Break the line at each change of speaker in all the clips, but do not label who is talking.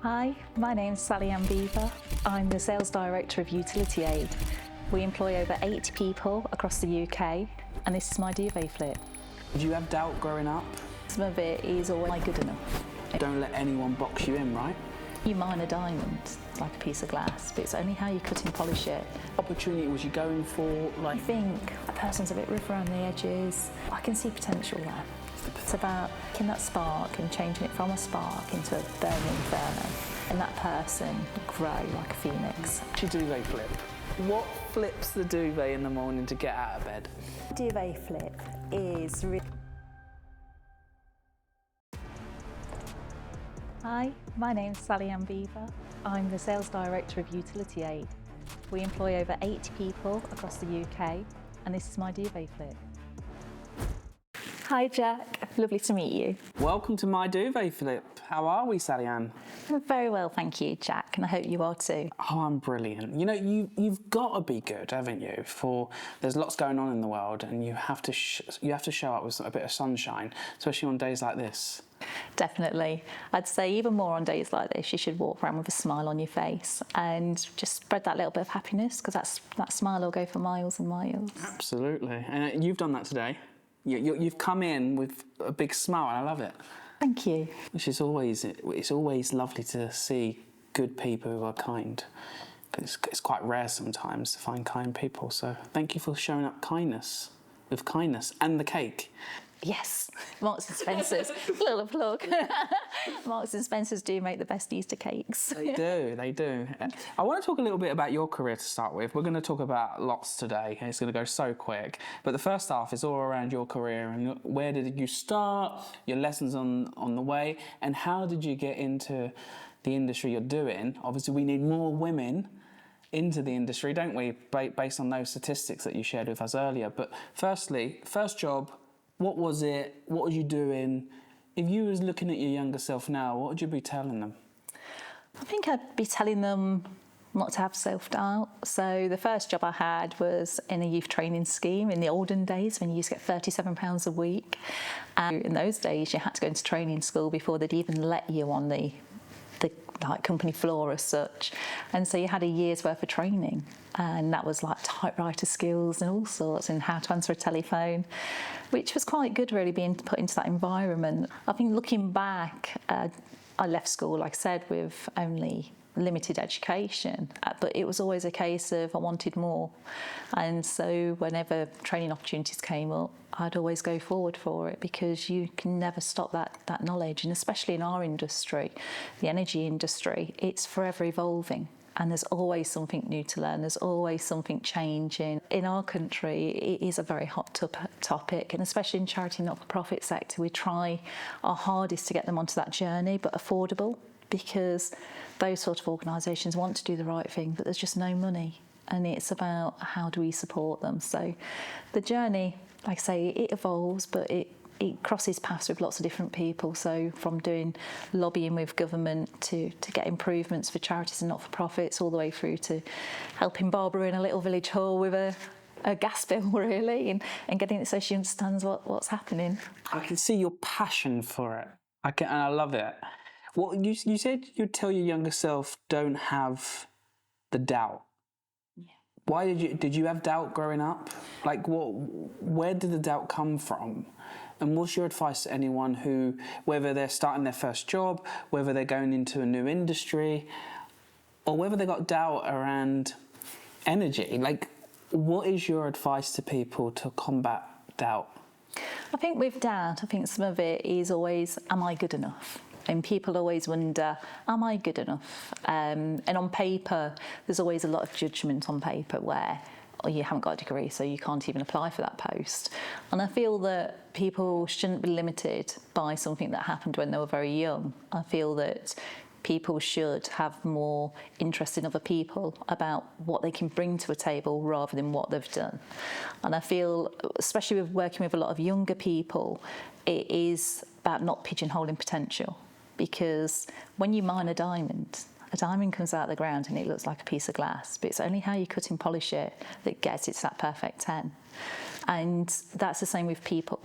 Hi, my name's Sally-Ann Beaver. I'm the Sales Director of Utility Aid. We employ over 80 people across the UK, and this is my Duvet flip.
Did you have doubt growing up?
Some of it is always good enough.
Don't let anyone box you in, right?
You mine a diamond, it's like a piece of glass, but it's only how you cut and polish it.
Opportunity was you going for,
I think a person's a bit rough around the edges. I can see potential there. It's about taking that spark and changing it from a spark into a burning inferno, and that person will grow like a phoenix.
your duvet flip. What flips the duvet in the morning to get out of bed?
Duvet flip is really... Hi, my name's Sally-Ann Beaver. I'm the Sales Director of Utility Aid. We employ over 80 people across the UK, and this is my Duvet flip. Hi Jack, lovely to meet you.
Welcome to my duvet flip. How are we, Sally-Ann?
I'm very well, thank you, Jack, and I hope you are too.
Oh, I'm brilliant. You know, you've got to be good, haven't you? There's lots going on in the world, and you have to show up with a bit of sunshine, especially on days like this.
Definitely. I'd say even more on days like this, you should walk around with a smile on your face and just spread that little bit of happiness, because that smile will go for miles and miles.
Absolutely. And you've done that today. You've come in with a big smile, and I love it.
Thank you.
It's always lovely to see good people who are kind. It's quite rare sometimes to find kind people. So thank you for showing up with kindness and the cake.
Yes, Marks and Spencer's, little plug. Marks and Spencer's do make the best Easter cakes.
They do. I want to talk a little bit about your career to start with. We're going to talk about lots today. It's going to go so quick. But the first half is all around your career and where did you start, your lessons on the way, and how did you get into the industry you're doing. Obviously, we need more women into the industry, don't we, based on those statistics that you shared with us earlier. But firstly, first job, what was it? What was you doing? If you was looking at your younger self now, what would you be telling them?
I think I'd be telling them not to have self-doubt. So the first job I had was in a youth training scheme in the olden days when you used to get £37 a week. And in those days, you had to go into training school before they'd even let you on the like company floor as such, and so you had a year's worth of training, and that was like typewriter skills and all sorts, and how to answer a telephone, which was quite good really, being put into that environment. I think looking back, I left school, like I said, with only limited education, but it was always a case of I wanted more, and so whenever training opportunities came up, I'd always go forward for it, because you can never stop that knowledge, and especially in our industry, the energy industry, it's forever evolving. And there's always something new to learn. There's always something changing. In our country, it is a very hot topic, and especially in charity and not-for-profit sector, we try our hardest to get them onto that journey, but affordable, because those sort of organisations want to do the right thing, but there's just no money, and it's about how do we support them. So the journey, like I say, it evolves, but it crosses paths with lots of different people. So from doing lobbying with government to get improvements for charities and not-for-profits, all the way through to helping Barbara in a little village hall with a gas bill, really, and getting it so she understands what's happening.
I can see your passion for it. And I love it. What you said you'd tell your younger self, don't have the doubt.
Yeah.
Why did you have doubt growing up? Like, where did the doubt come from? And what's your advice to anyone who, whether they're starting their first job, whether they're going into a new industry, or whether they got doubt around energy? Like, what is your advice to people to combat doubt?
I think with doubt, I think some of it is always, am I good enough? And people always wonder, am I good enough? And on paper, there's always a lot of judgment on paper where, oh, you haven't got a degree, so you can't even apply for that post. And I feel that people shouldn't be limited by something that happened when they were very young. I feel that people should have more interest in other people about what they can bring to a table rather than what they've done. And I feel, especially with working with a lot of younger people, it is about not pigeonholing potential. Because when you mine a diamond comes out of the ground and it looks like a piece of glass, but it's only how you cut and polish it that gets it to that perfect 10. And that's the same with people.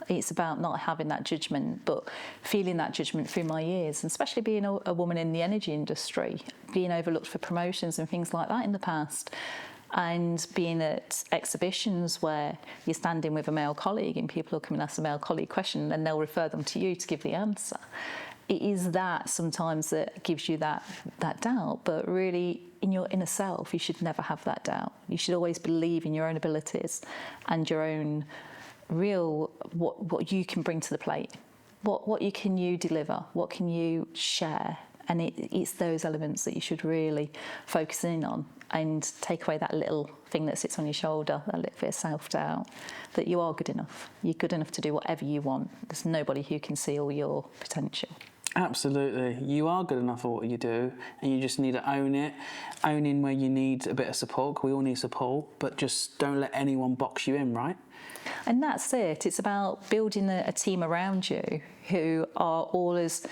It's about not having that judgment, but feeling that judgment through my years, and especially being a woman in the energy industry, being overlooked for promotions and things like that in the past, and being at exhibitions where you're standing with a male colleague and people will come and ask a male colleague question and they'll refer them to you to give the answer. It is that sometimes that gives you that doubt, but really in your inner self, you should never have that doubt. You should always believe in your own abilities and your own real, what you can bring to the plate. What can you deliver? What can you share? And it's those elements that you should really focus in on and take away that little thing that sits on your shoulder, that little bit of self-doubt, that you are good enough. You're good enough to do whatever you want. There's nobody who can see all your potential.
Absolutely. You are good enough for what you do, and you just need to own it. Own in where you need a bit of support. We all need support, but just don't let anyone box you in, right?
And that's it. It's about building a team around you who are all as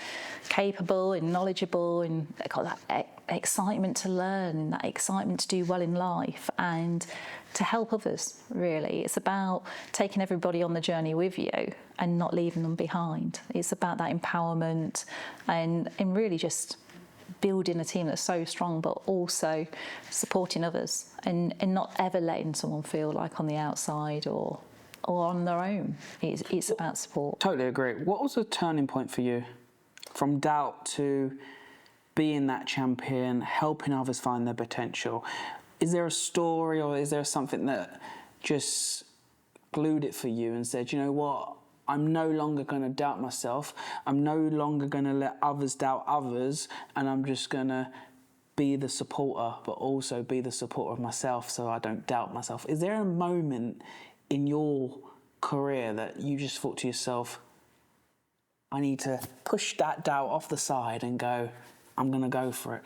capable and knowledgeable and got that excitement to learn and that excitement to do well in life and to help others, really. It's about taking everybody on the journey with you and not leaving them behind. It's about that empowerment and really just building a team that's so strong, but also supporting others and not ever letting someone feel like on the outside or on their own. It's about support.
Totally agree. What was the turning point for you from doubt to being that champion, helping others find their potential? Is there a story or is there something that just glued it for you and said, you know what, I'm no longer going to doubt myself, I'm no longer going to let others doubt others, and I'm just going to be the supporter, but also be the supporter of myself so I don't doubt myself? Is there a moment in your career that you just thought to yourself, I need to push that doubt off the side and go, I'm going to go for it?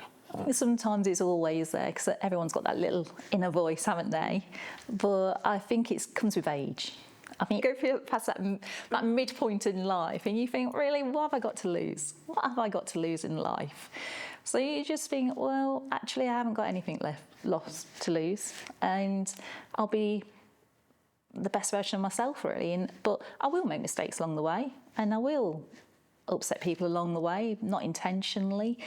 Sometimes it's always there because everyone's got that little inner voice, haven't they? But I think it comes with age. I think you go past that midpoint in life and you think, really, what have I got to lose? What have I got to lose in life? So you just think, well, actually, I haven't got anything lost to lose, and I'll be the best version of myself, really. But I will make mistakes along the way, and I will upset people along the way, not intentionally,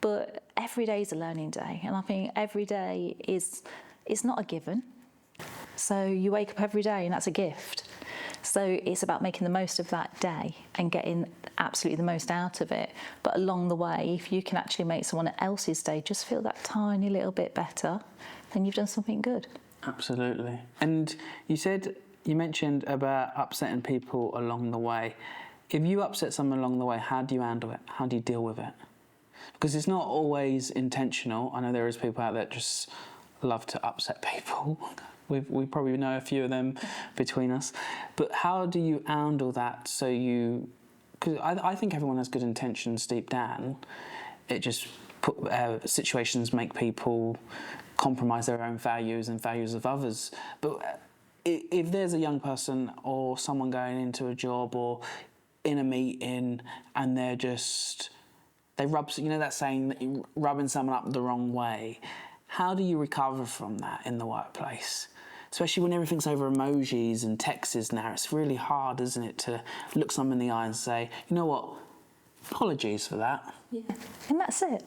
but every day is a learning day, and I think every day is not a given. So you wake up every day and that's a gift. So it's about making the most of that day and getting absolutely the most out of it. But along the way, if you can actually make someone else's day just feel that tiny little bit better, then you've done something good.
Absolutely. And you mentioned about upsetting people along the way. If you upset someone along the way, how do you handle it? How do you deal with it? Because it's not always intentional. I know there is people out there that just love to upset people. We probably know a few of them between us. But how do you handle that because I think everyone has good intentions deep down. It just situations make people compromise their own values and values of others. But if there's a young person or someone going into a job or in a meeting and they rub, you know that saying that you're rubbing someone up the wrong way, how do you recover from that in the workplace? Especially when everything's over emojis and texts now, it's really hard, isn't it, to look someone in the eye and say, you know what, apologies for that.
Yeah, and that's it.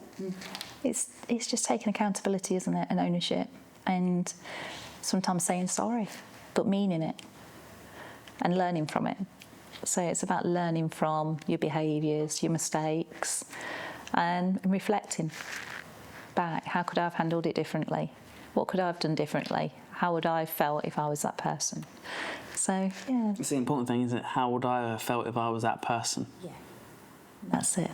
It's just taking accountability, isn't it, and ownership, and sometimes saying sorry, but meaning it and learning from it. So it's about learning from your behaviours, your mistakes, and reflecting back. How could I have handled it differently? What could I have done differently? How would I have felt if I was that person? So, yeah.
It's the important thing, isn't it? How would I have felt if I was that person?
Yeah. That's it.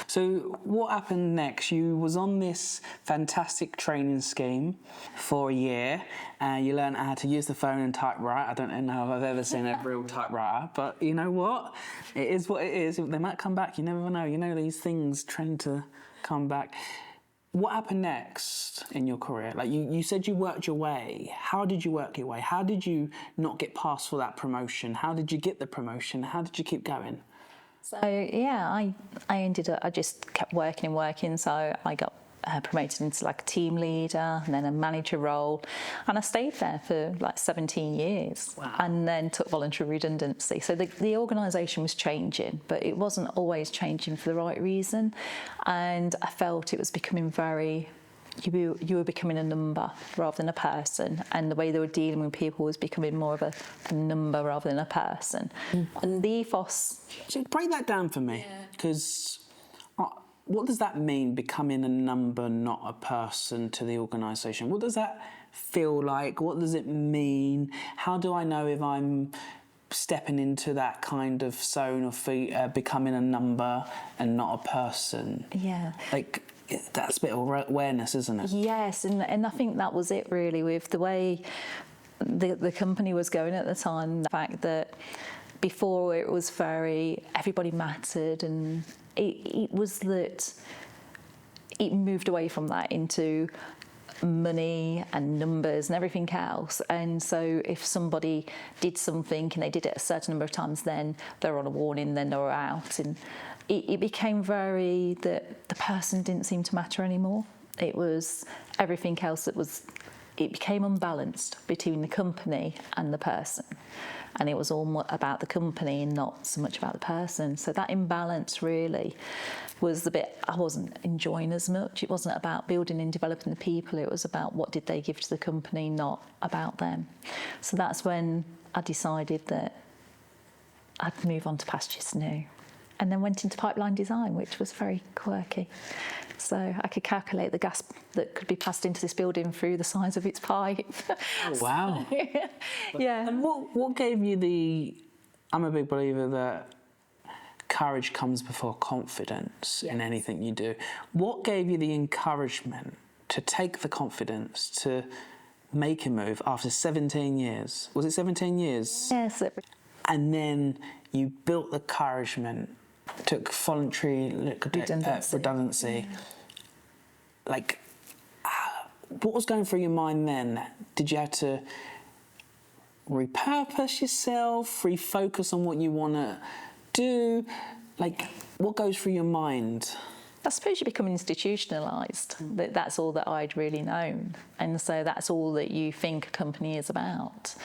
So what happened next? You was on this fantastic training scheme for a year, and you learned how to use the phone and typewrite. I don't know if I've ever seen a real typewriter, but you know what? It is what it is. They might come back. You never know. You know these things tend to come back. What happened next in your career? Like you said you worked your way. How did you work your way? How did you not get passed for that promotion? How did you get the promotion? How did you keep going?
So, yeah, I just kept working and working. So I got promoted into like a team leader and then a manager role, and I stayed there for like 17 years.
Wow.
And then took voluntary redundancy. So the organisation was changing, but it wasn't always changing for the right reason, and I felt it was becoming very, you were becoming a number rather than a person, and the way they were dealing with people was becoming more of a number rather than a person. And the ethos...
So break that down for me, because what does that mean, becoming a number, not a person, to the organisation? What does that feel like? What does it mean? How do I know if I'm stepping into that kind of zone of becoming a number and not a person?
Yeah.
Like, that's a bit of awareness, isn't it?
Yes, and I think that was it really, with the way the company was going at the time. The fact that before it was very, everybody mattered, and it was that it moved away from that into money and numbers and everything else. And so if somebody did something and they did it a certain number of times, then they were on a warning, then they were out. And it became very that the person didn't seem to matter anymore. It was everything else that was, it became unbalanced between the company and the person. And it was all about the company and not so much about the person. So that imbalance really was the bit I wasn't enjoying as much. It wasn't about building and developing the people. It was about what did they give to the company, not about them. So that's when I decided that I'd move on to pastures new. And then went into pipeline design, which was very quirky. So I could calculate the gas that could be passed into this building through the size of its pipe.
Oh, wow.
Yeah.
And what gave you the... I'm a big believer that courage comes before confidence in anything you do. What gave you the encouragement to take the confidence to make a move after 17 years? Was it 17 years?
Yes.
And then you built the encouragement, took voluntary redundancy.
Yeah.
Like, what was going through your mind then? Did you have to repurpose yourself, refocus on what you want to do? Like, what goes through your mind?
I suppose you become institutionalised. That's all that I'd really known. And so that's all that you think a company is about.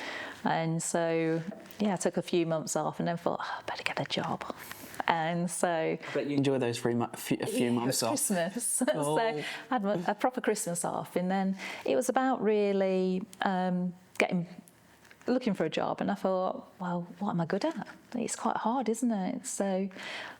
And so, yeah, I took a few months off and then thought, I better get a job. And so... I
bet you enjoy those a few months off.
Christmas.
Oh.
So I had a proper Christmas off. And then it was about really looking for a job, and I thought, well, what am I good at? It's quite hard, isn't it? So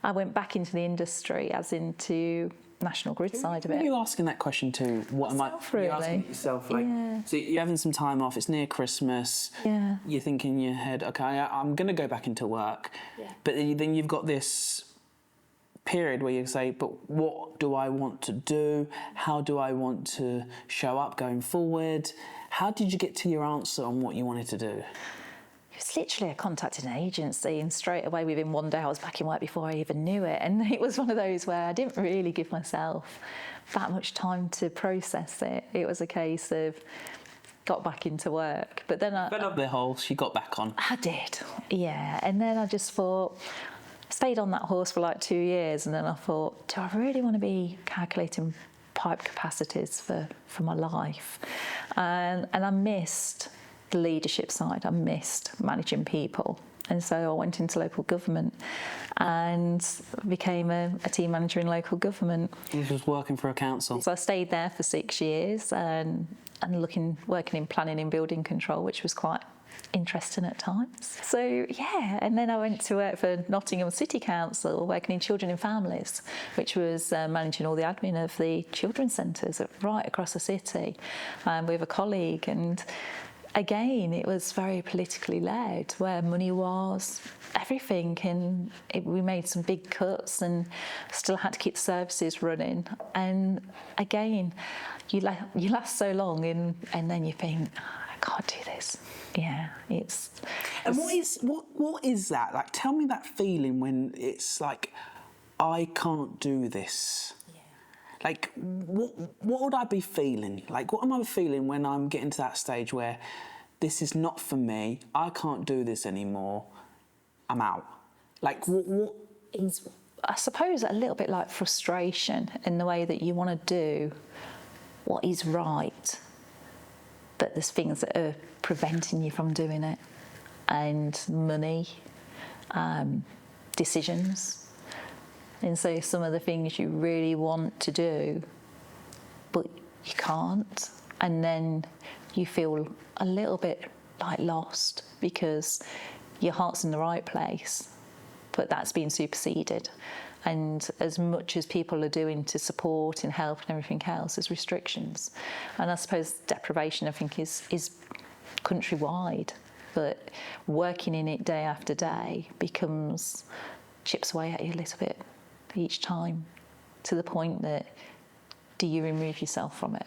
I went back into the industry, as into National Grid side of it.
Were you asking that question too? What am I?
Really?
You're asking it yourself, like, so you're having some time off. It's near Christmas.
Yeah.
You're thinking in your head, okay, I'm going to go back into work.
Yeah.
But then you've got this period where you say, but what do I want to do? How do I want to show up going forward? How did you get to your answer on what you wanted to do?
It was literally, I contacted an agency, and straight away within one day I was back in work before I even knew it. And it was one of those where I didn't really give myself that much time to process it. It was a case of got back into work. But then I
fell off the hole, she got back on.
I did, yeah. And then I just thought, stayed on that horse for like 2 years, and then I thought, do I really want to be calculating pipe capacities for my life? And I missed the leadership side. I missed managing people. And so I went into local government and became a team manager in local government.
You was working for a council?
So I stayed there for 6 years and working in planning and building control, which was quite interesting at times. So yeah, and then I went to work for Nottingham City Council, working in children and families, which was managing all the admin of the children's centres right across the city, with a colleague. And again, it was very politically led, where money was, everything, and we made some big cuts and still had to keep the services running. And again, you last so long, and then you think, I can't do this. Yeah, it's...
And what is that? Like, tell me that feeling when it's like, I can't do this. Yeah. Like, what would I be feeling? Like, what am I feeling when I'm getting to that stage where this is not for me, I can't do this anymore, I'm out? Like, what...
I suppose a little bit like frustration in the way that you want to do what is right, but there's things that are preventing you from doing it, and money, decisions. And so some of the things you really want to do, but you can't, and then you feel a little bit like lost because your heart's in the right place, but that's been superseded. And as much as people are doing to support and help and everything else, there's restrictions. And I suppose deprivation, I think, is countrywide, but working in it day after day chips away at you a little bit each time, to the point that do you remove yourself from it?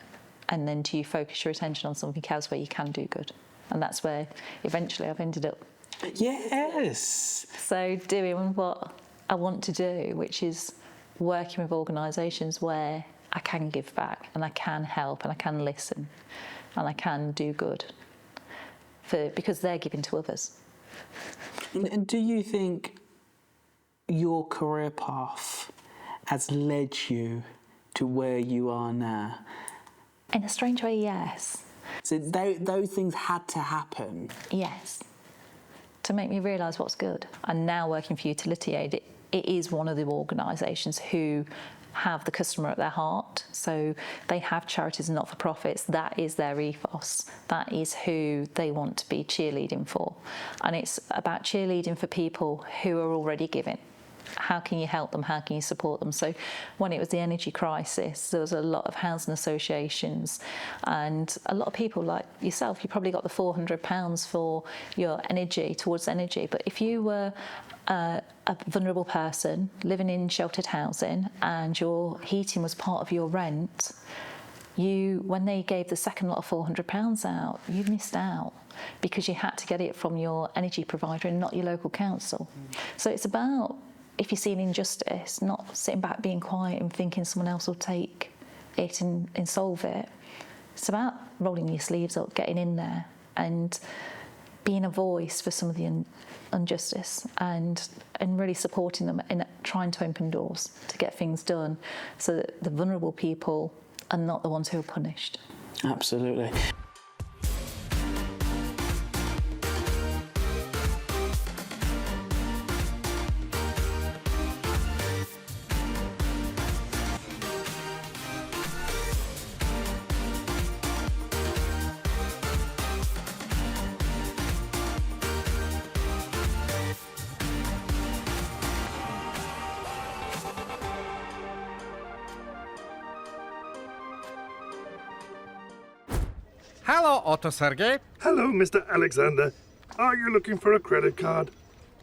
And then do you focus your attention on something else where you can do good? And that's where eventually I've ended up.
Yes.
So doing what I want to do, which is working with organisations where I can give back and I can help and I can listen and I can do good because they're giving to others.
And do you think your career path has led you to where you are now?
In a strange way, yes.
So those things had to happen?
Yes. To make me realise what's good. And now working for Utility Aid, it is one of the organisations who have the customer at their heart. So they have charities and not-for-profits. That is their ethos. That is who they want to be cheerleading for. And it's about cheerleading for people who are already giving. How can you help them? How can you support them? So when it was the energy crisis, there was a lot of housing associations and a lot of people like yourself, you probably got the £400 for your energy, towards energy. But if you were a vulnerable person living in sheltered housing and your heating was part of your rent, when they gave the second lot of £400 out, you missed out because you had to get it from your energy provider and not your local council. So it's about, if you see an injustice, not sitting back being quiet and thinking someone else will take it and solve it. It's about rolling your sleeves up, getting in there and being a voice for some of the injustice and really supporting them in trying to open doors to get things done so that the vulnerable people are not the ones who are punished.
Absolutely.
Hello, Otto Sergey.
Hello, Mr. Alexander. Are you looking for a credit card?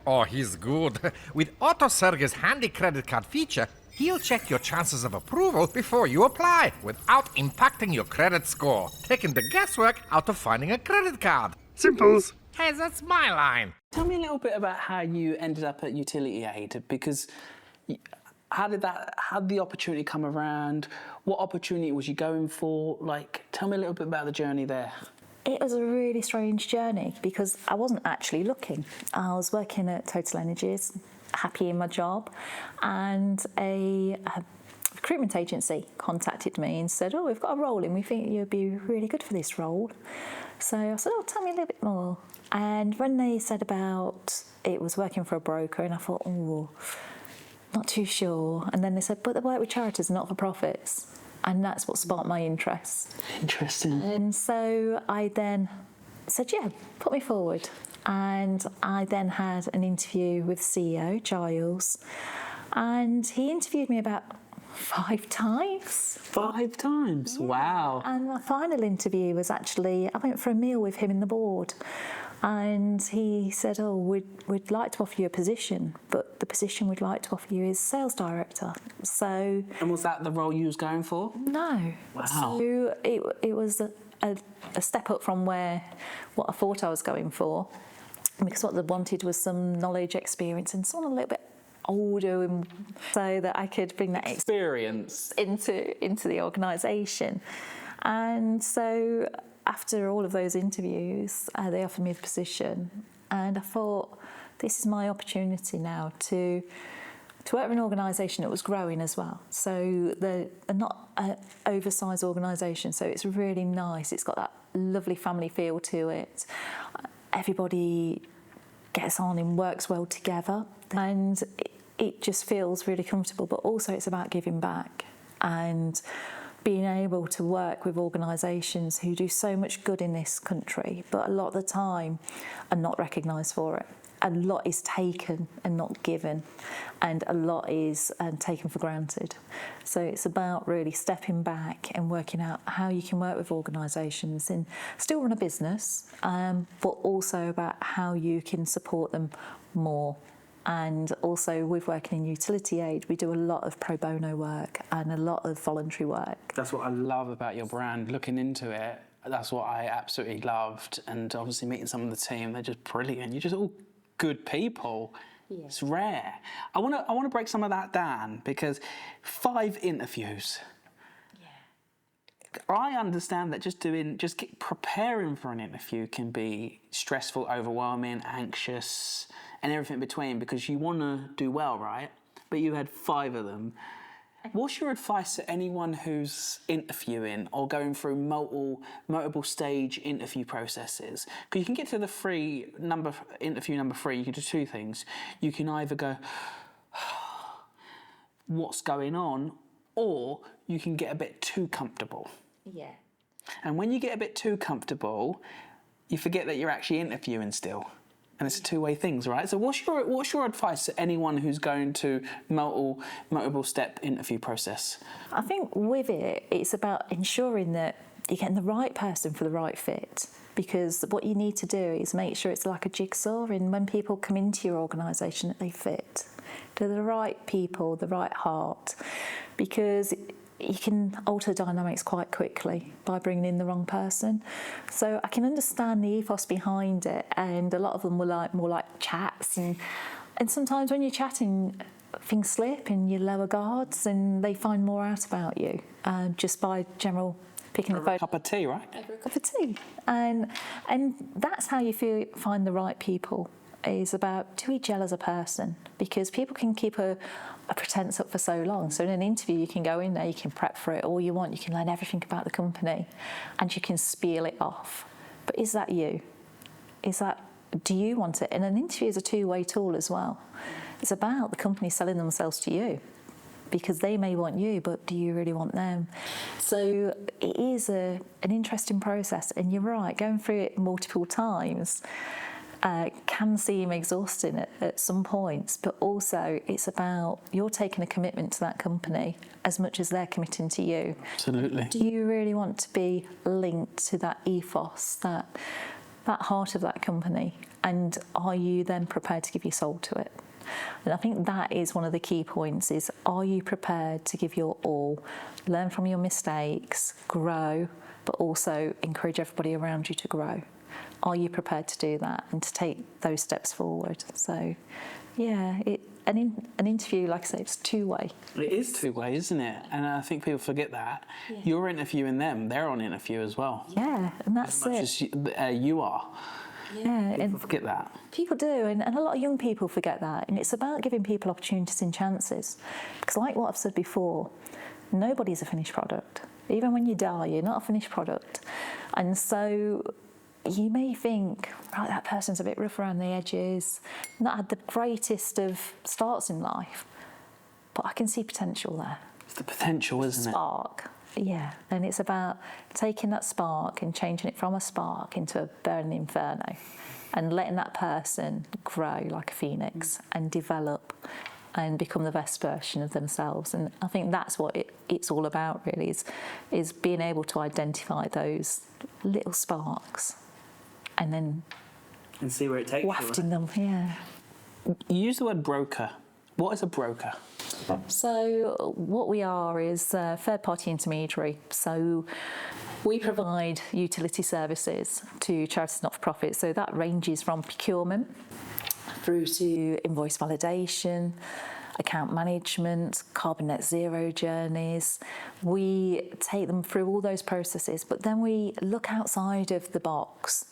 Oh, he's good. With Otto Sergey's handy credit card feature, he'll check your chances of approval before you apply, without impacting your credit score, taking the guesswork out of finding a credit card.
Simples.
Hey, that's my line.
Tell me a little bit about how you ended up at Utility Aid, because how did the opportunity come around? What opportunity was you going for? Tell me a little bit about the journey there.
It was a really strange journey because I wasn't actually looking. I was working at Total Energies, happy in my job, and a recruitment agency contacted me and said, "Oh, we've got a role and we think you'd be really good for this role." So I said, "Oh, tell me a little bit more." And when they said about it was working for a broker, and I thought, "Oh, not too sure." And then they said, "But they work with charities, not for profits." And that's what sparked my interest.
Interesting.
And so I then said, "Yeah, put me forward." And I then had an interview with CEO, Giles, and he interviewed me about 5 times.
5 times? Yeah. Wow.
And my final interview was actually, I went for a meal with him in the board. And he said, "Oh, we'd like to offer you a position, but the position we'd like to offer you is sales director." So.
And was that the role you was going for?
No.
Wow.
So it was a step up from what I thought I was going for, because what they wanted was some knowledge, experience, and someone a little bit older, so that I could bring that experience into the organisation. And so after all of those interviews, they offered me the position, and I thought, this is my opportunity now to to work with an organisation that was growing as well. So they're not an oversized organisation, so it's really nice. It's got that lovely family feel to it. Everybody gets on and works well together, and it just feels really comfortable. But also it's about giving back and being able to work with organisations who do so much good in this country, but a lot of the time are not recognised for it. A lot is taken and not given, and a lot is taken for granted. So it's about really stepping back and working out how you can work with organisations and still run a business, but also about how you can support them more. And also with working in utility aid, we do a lot of pro bono work and a lot of voluntary work.
That's what I love about your brand, looking into it. That's what I absolutely loved. And obviously meeting some of the team, they're just brilliant. You're just all good people. Yeah. It's rare. I want to break some of that down, because 5 interviews. Yeah. I understand that preparing for an interview can be stressful, overwhelming, anxious, and everything in between, because you want to do well, right? But you had 5 of them. What's your advice to anyone who's interviewing or going through multiple stage interview processes? Because you can get to the interview number 3, you can do 2 things. You can either go, what's going on? Or you can get a bit too comfortable.
Yeah. And
when you get a bit too comfortable, you forget that you're actually interviewing still. And it's a 2-way thing, right? So what's your advice to anyone who's going to multiple step interview process?
I think with it, it's about ensuring that you're getting the right person for the right fit. Because what you need to do is make sure it's like a jigsaw, and when people come into your organisation, that they fit. They're the right people, the right heart. Because you can alter dynamics quite quickly by bringing in the wrong person. So I can understand the ethos behind it, and a lot of them were more like chats, and sometimes when you're chatting, things slip and you lower guards, and they find more out about you just by general picking the phone.
A cup of tea, right?
Over a cup of tea, and that's how you find the right people. Is about, do we gel as a person? Because people can keep a pretense up for so long. So in an interview, you can go in there, you can prep for it all you want, you can learn everything about the company, and you can spiel it off. But is that you? Do you want it? And an interview is a 2-way tool as well. It's about the company selling themselves to you, because they may want you, but do you really want them? So it is an interesting process, and you're right, going through it multiple times can seem exhausting at some points, but also it's about you're taking a commitment to that company as much as they're committing to you.
Absolutely.
Do you really want to be linked to that ethos, that heart of that company, and are you then prepared to give your soul to it? And I think that is one of the key points, is are you prepared to give your all, learn from your mistakes, grow, but also encourage everybody around you to grow? Are you prepared to do that and to take those steps forward? So, yeah, an interview, like I say, it's 2-way.
It is 2-way, isn't it? And I think people forget that. Yeah. You're interviewing them, they're on interview as well.
Yeah, and that's it.
As much as you are.
Yeah,
people forget that.
People do, and a lot of young people forget that. And it's about giving people opportunities and chances. Because like what I've said before, nobody's a finished product. Even when you die, you're not a finished product. And so you may think, right, that person's a bit rough around the edges, not had the greatest of starts in life, but I can see potential there.
It's the potential, isn't it?
Spark, yeah. And it's about taking that spark and changing it from a spark into a burning inferno, and letting that person grow like a phoenix and develop and become the best version of themselves. And I think that's what it's all about, really, is being able to identify those little sparks and
see where it takes
wafting them, yeah.
You use the word broker. What is a broker?
So what we are is a third-party intermediary. So we provide utility services to charities, not-for-profit. So that ranges from procurement through to invoice validation, account management, carbon net zero journeys. We take them through all those processes, but then we look outside of the box.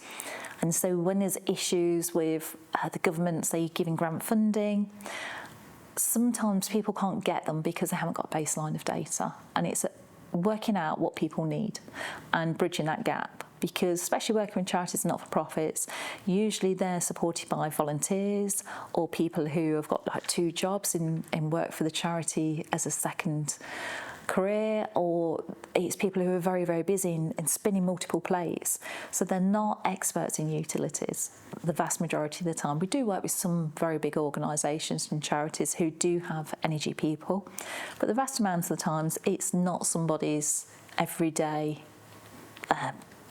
And so when there's issues with the government, say, giving grant funding, sometimes people can't get them because they haven't got a baseline of data, and it's working out what people need and bridging that gap. Because especially working with charities and not-for-profits, usually they're supported by volunteers or people who have got like 2 jobs in work for the charity as a second career, or it's people who are very, very busy in spinning multiple plates. So they're not experts in utilities the vast majority of the time. We do work with some very big organisations and charities who do have energy people, but the vast amount of the times it's not somebody's everyday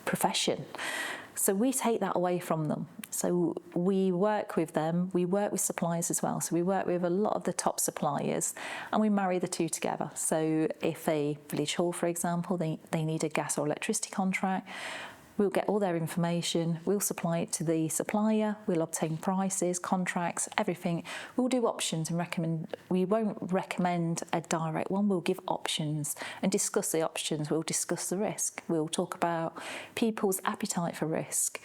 profession. So we take that away from them. So we work with them, we work with suppliers as well. So we work with a lot of the top suppliers and we marry the 2 together. So if a village hall, for example, they need a gas or electricity contract, we'll get all their information, we'll supply it to the supplier, we'll obtain prices, contracts, everything. We'll do options and recommend. We won't recommend a direct one, we'll give options and discuss the options, we'll discuss the risk. We'll talk about people's appetite for risk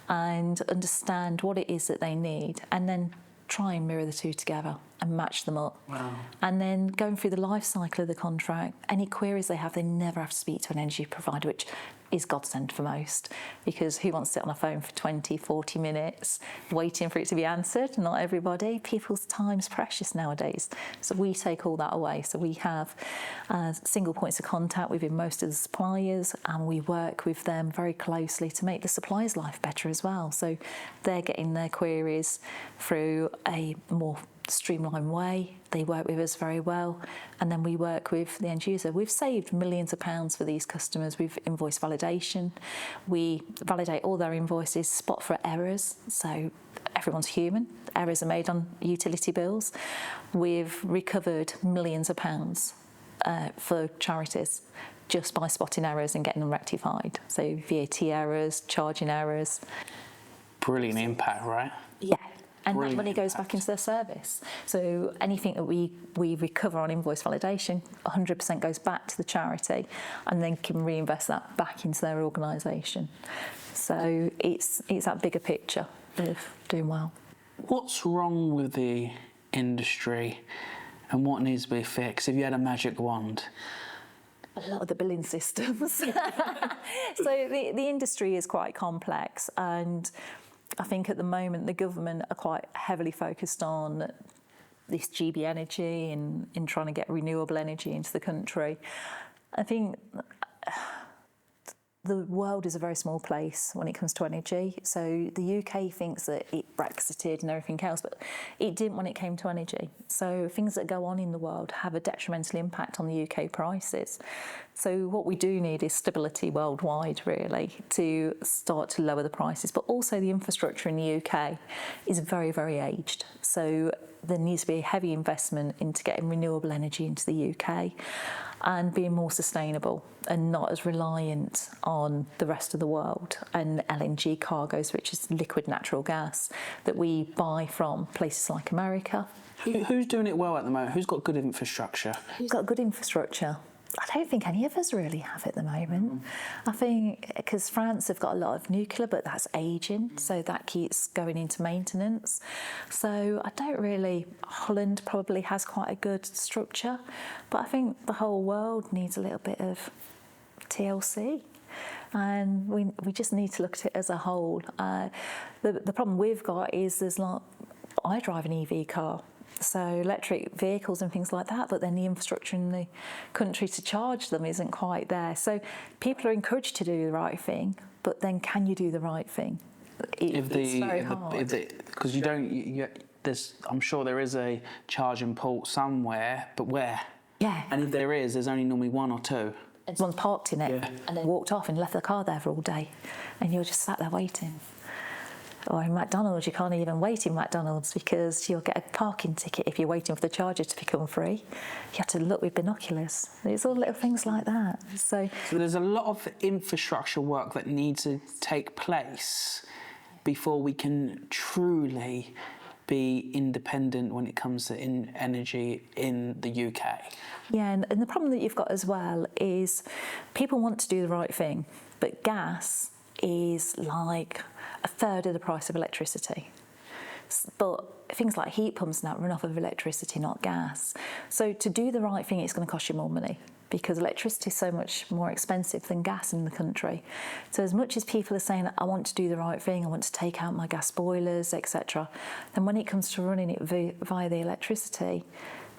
and understand what it is that they need, and then try and mirror the 2 together and match them up.
Wow.
And then going through the life cycle of the contract, any queries they have, they never have to speak to an energy provider, which is godsend for most, because who wants to sit on a phone for 20, 40 minutes waiting for it to be answered? Not everybody. People's time's precious nowadays. So we take all that away. So we have single points of contact within most of the suppliers, and we work with them very closely to make the supplier's life better as well. So they're getting their queries through a more streamlined way. They work with us very well, and then we work with the end user. We've saved millions of pounds for these customers with invoice validation. We validate all their invoices, spot for errors, so everyone's human. Errors are made on utility bills. We've recovered millions of pounds for charities just by spotting errors and getting them rectified. So VAT errors, charging errors.
Brilliant impact, right?
Yeah. And
Brilliant
that money goes
impact.
back into their service. So anything that we recover on invoice validation, 100% goes back to the charity, and then can reinvest that back into their organisation. So it's that bigger picture of doing well.
What's wrong with the industry and what needs to be fixed? If you had a magic wand.
A lot of the billing systems. So the industry is quite complex, and I think at the moment the government are quite heavily focused on this GB energy and in trying to get renewable energy into the country. I think the world is a very small place when it comes to energy. So the UK thinks that it Brexited and everything else, but it didn't when it came to energy. So things that go on in the world have a detrimental impact on the UK prices. So what we do need is stability worldwide, really, to start to lower the prices. But also the infrastructure in the UK is very, very aged. So there needs to be a heavy investment into getting renewable energy into the UK and being more sustainable and not as reliant on the rest of the world and LNG cargoes, which is liquid natural gas that we buy from places like America.
Who's doing it well at the moment? Who's got good infrastructure?
Who's got good infrastructure? I don't think any of us really have at the moment. I think because France have got a lot of nuclear, but that's ageing, so that keeps going into maintenance. So I don't really. Holland probably has quite a good structure, but I think the whole world needs a little bit of TLC. And we just need to look at it as a whole. The problem we've got is I drive an EV car. So electric vehicles and things like that, but then the infrastructure in the country to charge them isn't quite there. So people are encouraged to do the right thing, but then can you do the right thing? It's very hard.
Because I'm sure there is a charging port somewhere, but where?
Yeah.
And if there is, there's only normally 1 or 2.
And someone's parked in it and then walked off and left their car there for all day, and you're just sat there waiting. Or in McDonald's, you can't even wait in McDonald's because you'll get a parking ticket if you're waiting for the charger to become free. You have to look with binoculars. It's all little things like that. So
there's a lot of infrastructure work that needs to take place before we can truly be independent when it comes to energy in the UK.
Yeah, and the problem that you've got as well is people want to do the right thing, but gas is like a third of the price of electricity. But things like heat pumps now run off of electricity, not gas. So to do the right thing, it's going to cost you more money, because electricity is so much more expensive than gas in the country. So as much as people are saying, I want to do the right thing, I want to take out my gas boilers, etc., then when it comes to running it via the electricity,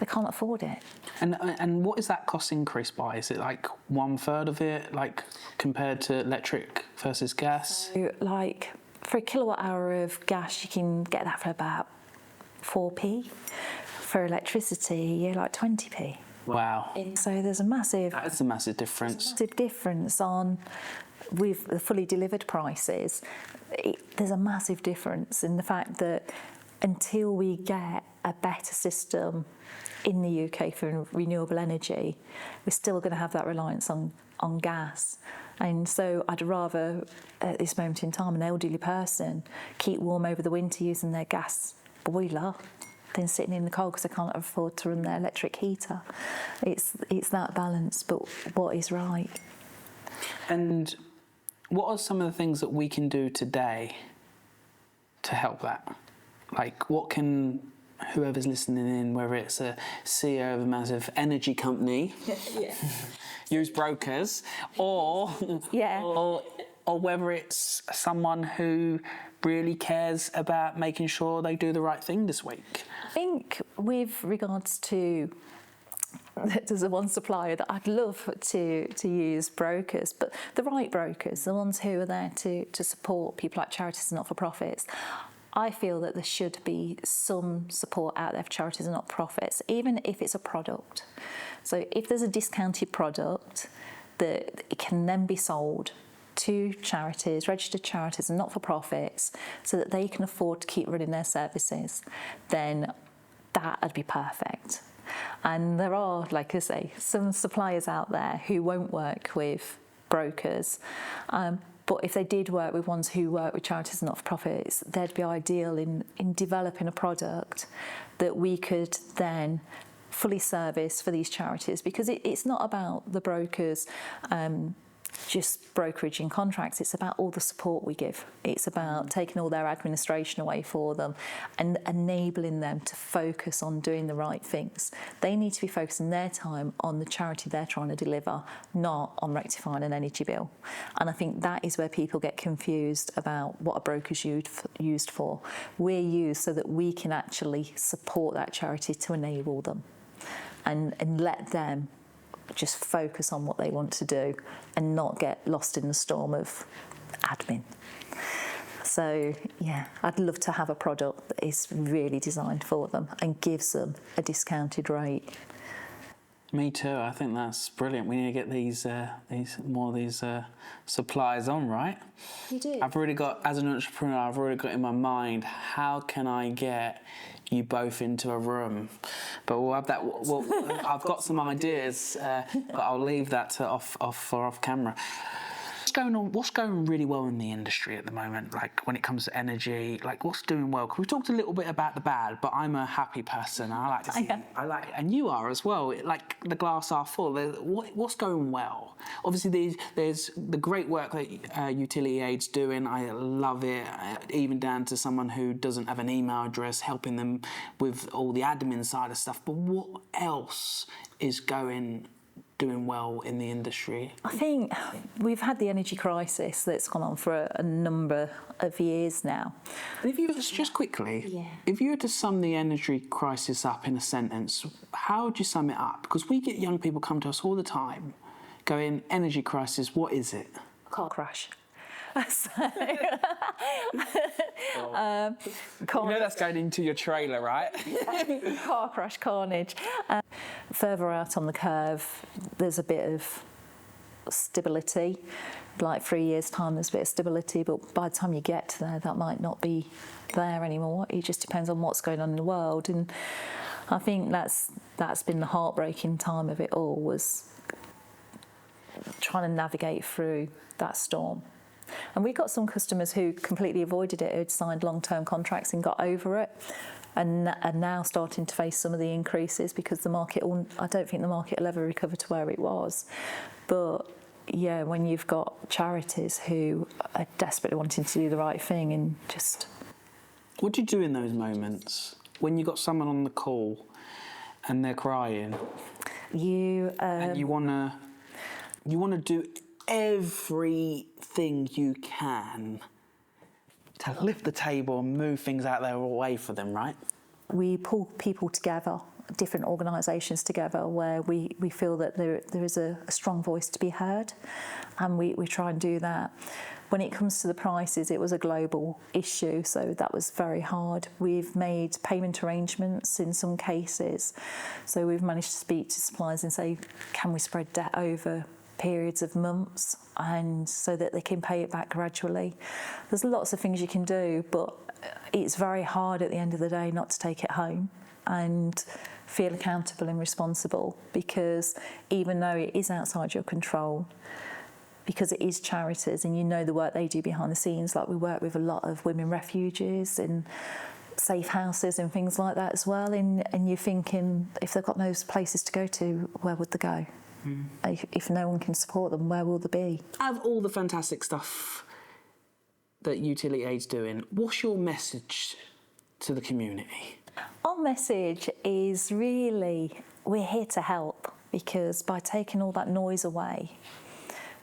they can't afford it.
And what is that cost increase by? Is it like 1/3 of it, like compared to electric versus gas?
So, like for a kilowatt hour of gas, you can get that for about 4p. For electricity, you're like 20p.
Wow.
So there's a massive...
That's a massive difference.
Massive difference on with the fully delivered prices. There's a massive difference in the fact that until we get a better system in the UK for renewable energy, we're still going to have that reliance on gas. And so I'd rather, at this moment in time, an elderly person keep warm over the winter using their gas boiler than sitting in the cold because they can't afford to run their electric heater. It's that balance, but what is right?
And what are some of the things that we can do today to help that? Like, what can whoever's listening in, whether it's a CEO of a massive energy company, use brokers, or whether it's someone who really cares about making sure they do the right thing this week?
I think with regards to, there's a one supplier that I'd love to use brokers, but the right brokers, the ones who are there to support people like charities and not-for-profits. I feel that there should be some support out there for charities and not-for-profits, even if it's a product. So if there's a discounted product that it can then be sold to charities, registered charities and not-for-profits, so that they can afford to keep running their services, then that would be perfect. And there are, like I say, some suppliers out there who won't work with brokers, but if they did work with ones who work with charities and not-for-profits, they'd be ideal in developing a product that we could then fully service for these charities, because it's not about the brokers just brokeraging contracts. It's about all the support we give. It's about taking all their administration away for them and enabling them to focus on doing the right things. They need to be focusing their time on the charity they're trying to deliver, not on rectifying an energy bill. And I think that is where people get confused about what a broker's used for. We're used so that we can actually support that charity to enable them and let them just focus on what they want to do and not get lost in the storm of admin. So yeah, I'd love to have a product that is really designed for them and gives them a discounted rate.
Me too. I think that's brilliant. We need to get these more of these suppliers on, right?
You do.
I've already got, as an entrepreneur, I've already got in my mind, how can I get you both into a room? But we'll have that. I've got some ideas, but I'll leave that to off camera. What's going really well in the industry at the moment? Like when it comes to energy, like what's doing well? Because we talked a little bit about the bad, but I'm a happy person. I like to see. And you are as well. Like the glass half full. What's going well? Obviously, there's the great work that Utility Aid's doing. I love it. Even down to someone who doesn't have an email address, helping them with all the admin side of stuff. But what else is doing well in the industry?
I think we've had the energy crisis that's gone on for a number of years now.
And if you just quickly, if you were to sum the energy crisis up in a sentence, how would you sum it up? Because we get young people come to us all the time going, energy crisis, what is it?
Car crash.
You know that's going into your trailer, right?
Car crash carnage. Further out on the curve, there's a bit of stability. Like 3 years' time, there's a bit of stability, but by the time you get to there, that might not be there anymore. It just depends on what's going on in the world. And I think that's been the heartbreaking time of it all, was trying to navigate through that storm. And we got some customers who completely avoided it, who'd signed long-term contracts and got over it, and are now starting to face some of the increases because the market, I don't think the market will ever recover to where it was. But yeah, when you've got charities who are desperately wanting to do the right thing and just
What do you do in those moments when you got someone on the call and they're crying? And you wanna do everything you can to lift the table and move things out their way for them, right?
We pull people together, different organisations together, where we feel that there is a strong voice to be heard, and we try and do that. When it comes to the prices, it was a global issue, so that was very hard. We've made payment arrangements in some cases, so we've managed to speak to suppliers and say, can we spread debt over periods of months, and so that they can pay it back gradually. There's lots of things you can do, but it's very hard at the end of the day not to take it home and feel accountable and responsible, because even though it is outside your control, because it is charities and you know the work they do behind the scenes, like we work with a lot of women refugees and safe houses and things like that as well, and you're thinking, if they've got those places to go to, where would they go? If no one can support them, where will they be?
Out of all the fantastic stuff that Utility Aid's doing, what's your message to the community?
Our message is really, we're here to help, because by taking all that noise away,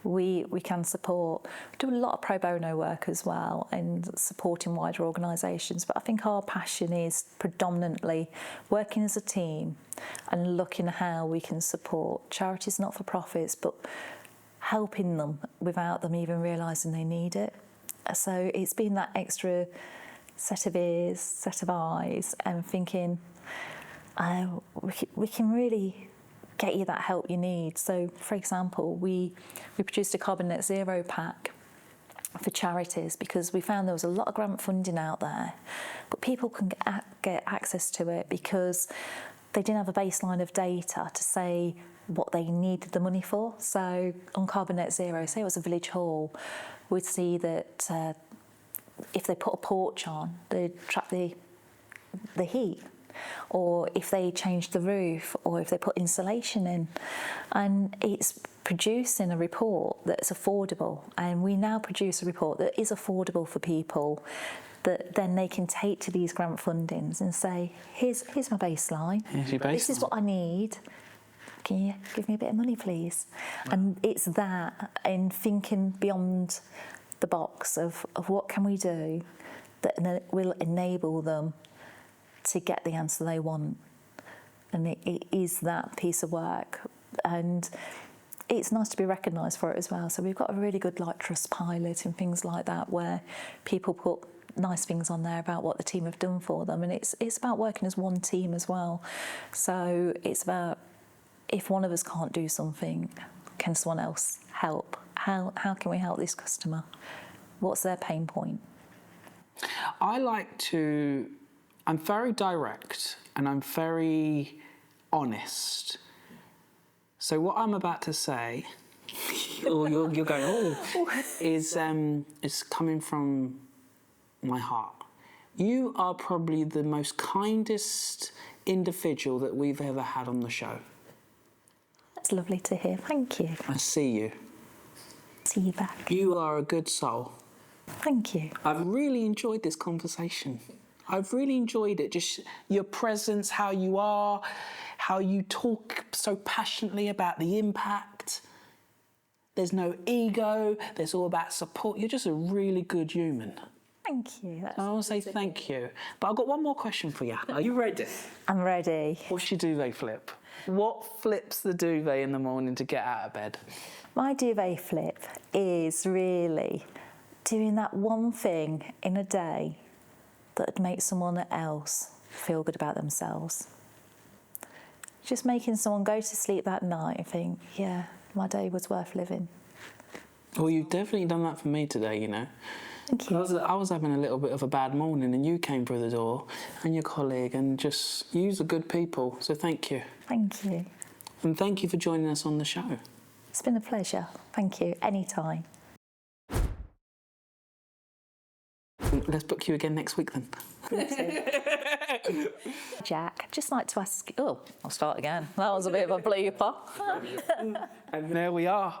we can support. We do a lot of pro bono work as well and supporting wider organisations, but I think our passion is predominantly working as a team and looking at how we can support charities, not-for-profits, but helping them without them even realising they need it. So it's been that extra set of ears, set of eyes, and thinking, we can really get you that help you need. So, for example, we produced a carbon net zero pack for charities because we found there was a lot of grant funding out there, but people couldn't get access to it because they didn't have a baseline of data to say what they needed the money for. So on carbon net zero, say it was a village hall, we'd see that if they put a porch on, they'd trap the heat, or if they changed the roof, or if they put insulation in. And it's producing a report that's affordable, and we now produce a report that is affordable for people that then they can take to these grant fundings and say, here's my baseline.
Here's your baseline.
This is what I need. Can you give me a bit of money, please? Wow. And it's that, and thinking beyond the box of what can we do that will enable them to get the answer they want. And it is that piece of work, and it's nice to be recognised for it as well. So we've got a really good Trustpilot and things like that, where people put nice things on there about what the team have done for them, and it's about working as one team as well. So it's about, if one of us can't do something, can someone else help? How can we help this customer? What's their pain point?
I'm very direct and I'm very honest. So what I'm about to say, or you're going, is coming from my heart. You are probably the most kindest individual that we've ever had on the show.
That's lovely to hear. Thank you.
I see you.
See you back.
You are a good soul.
Thank you.
I've really enjoyed this conversation. I've really enjoyed it, just your presence, how you are, how you talk so passionately about the impact. There's no ego, there's all about support. You're just a really good human.
Thank you.
I want to say thank you. But I've got one more question for you. Are you ready?
I'm ready.
What's your duvet flip? What flips the duvet in the morning to get out of bed?
My duvet flip is really doing that one thing in a day that would make someone else feel good about themselves. Just making someone go to sleep that night and think, yeah, my day was worth living.
Well, you've definitely done that for me today, you know.
Thank you.
I was having a little bit of a bad morning, and you came through the door, and your colleague, and just, you're good people, so thank you.
Thank you.
And thank you for joining us on the show.
It's been a pleasure. Thank you. Anytime.
Let's book you again next week then.
Jack, I'd just like to ask... Oh, I'll start again. That was a bit of a blooper.
And there we are.